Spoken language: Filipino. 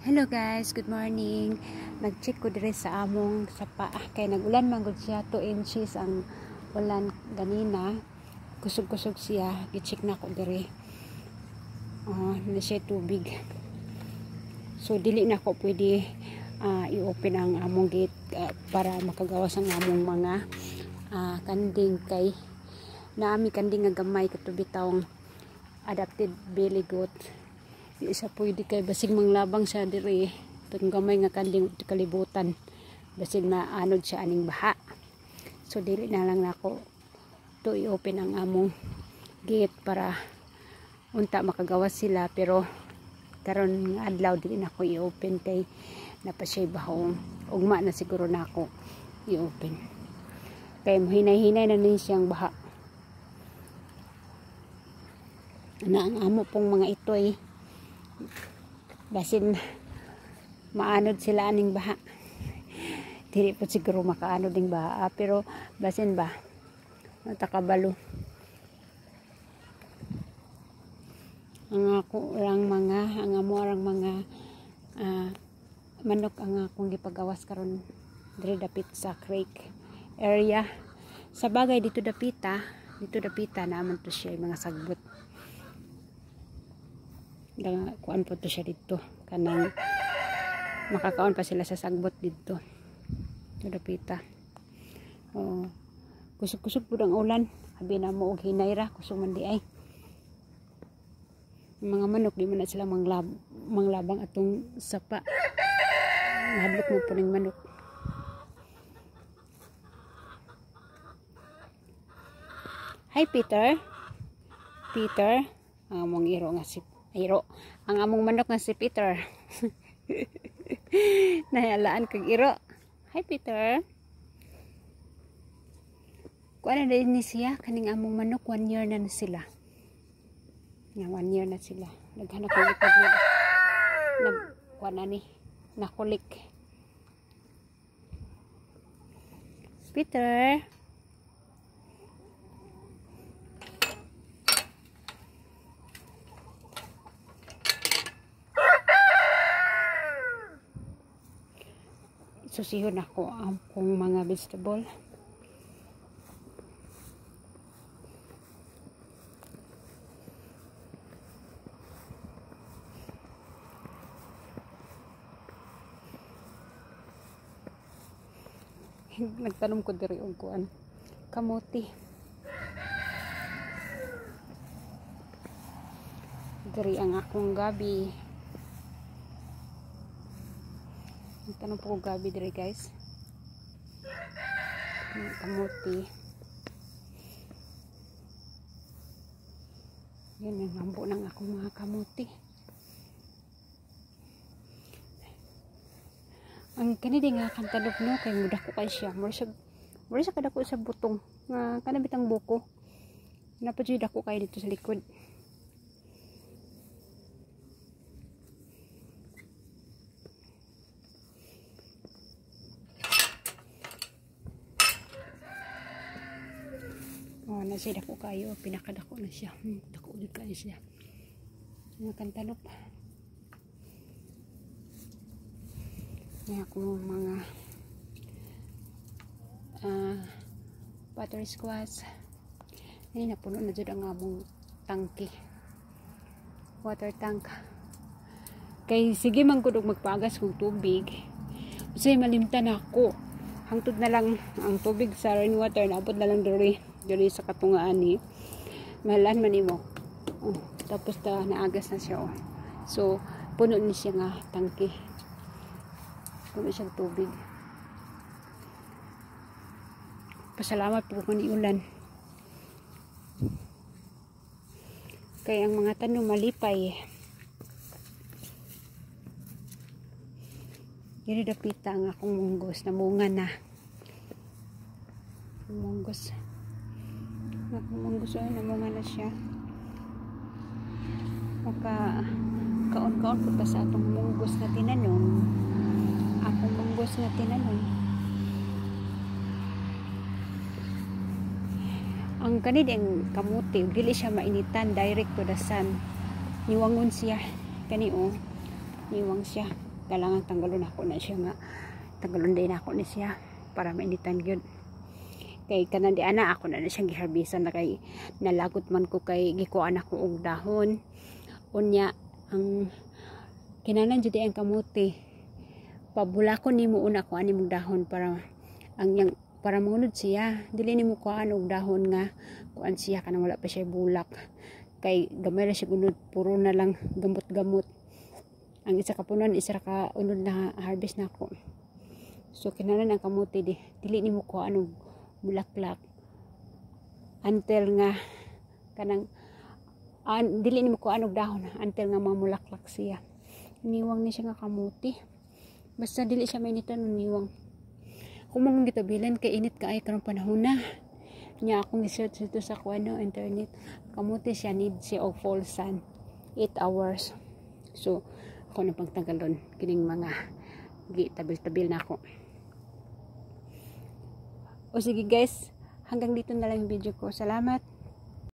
Hello guys, good morning. Nag-check ko dire sa among sapa kay nagulan man gud siya 2 inches ang ulan ganina. Kusog-kusog siya. Gi-check na ko dire. Na siya tubig. So dili na ko pwede i-open ang among gate para makagawas ang among mga kanding kay naami kanding nga gamay katubi taong adapted billy goat. Di isa pwede kay basig manglabang siya diri itong gamay nga kanding kalibutan basig na anod siya aning baha. So dili na lang nako to i-open ang among gate para unta makagawas sila, pero karon nga adlaw dili na ko i-open kay napasay bahong ugma na siguro nako i-open kay hinay-hinay na ni siyang baha na ang amo pong mga itoy basin maanod sila aning baha. Dili po siguro makaanod ding baha pero basin ba matakabalo ang ako lang mga ang amo arang mga manok ang akong gipagawas karon diri dapit sa creek area. Sa bagay dito dapita naman to siya mga sagbot. Kuan po to siya dito kanang makakaon pa sila sa sagbot dito dapita. Kusog-kusog po ang ulan, habi na mo og hinay ra kusog man di ay mga manok di man na sila manglabang atong sapa. Nahablok mo po ng manok. Hi Peter among iro nga si ang among manok nga si Peter. Nahalaan kag iro. Hi Peter. Kuan na din ni siya kaning among manok 1 year na sila. Nga 1 year na sila. Naghanap ko ipag na kuan na ni nakulik. Peter. Susihon ako ang mga vegetable. Nagtanom ko diri og kuan kamote. Diri ang akong gabi. Tanong po ko gabi dire guys. Kamuti. Yan ang hambo ng akong mga kamuti. Ang kanidi nga kantalog no kay muda ko kay siya. Mura siya kadako sa butong nga kanabitang buko. Napadjud ako kay dito sa likod. Nasi dako kayo, pinakadako na siya. Dako ulit kayo siya. Mga kantalop. May ako mga butter squash. Ay, napuno na dyan ang among tangke. Water tank. Kay sige man ko magpagas kong tubig. Kasi malimtan ako. Hangtod na lang ang tubig sa rainwater. Naabot na lang diri sa katungaan ni mahalan man nimo. Tapos naagas na siya. So puno ni siya nga tangke. Puno siyang tubig. Pasalamat po ko ni ulan. Kaya ang mga tanom malipay. Diri dapita ang akong munggos na munga na. Munggos. Gusto na namunga na siya. Kaon-kaon po pa sa atong munggos na tinanom. Akong munggos na tinanom. Ang kanideng kamuti, dili siya mainitan direct to the sun. Niwangon siya. Kani niwang siya. kailangan tanggalon ako na siya nga, tanggalon din ako ni siya para mainitan gyud. Kay kanan di ana ako na siyang giharbisan na kay nalagot man ko kay gikuan ako og dahon. Unya ang kinanan jud ang kamuti. Pabulakon nimo una ko ani mong dahon para ang yang para mangunod siya. Dili nimo kuan og dahon nga kuan siya kanang wala pa siya bulak. Kay gamay ra siya unod, puro na lang gamot-gamot. Ang isa ka punon, isa ka unod na harvest na ako. So kinanan ang kamuti dili nimo kuan og bulaklak until nga kanang dili nimo ko anog dahon until nga mamulaklak siya. Niwang ni siya nga kamuti, basta dili siya mainitan niwang. Kung mong gitabilan kay init kaay karong panahon na nya akong research dito sa kuano internet, kamuti siya need siya og full sun 8 hours. So ako na pagtanggalon kining mga gitabil-tabil na ako. O sige guys, hanggang dito na lang yung video ko. Salamat.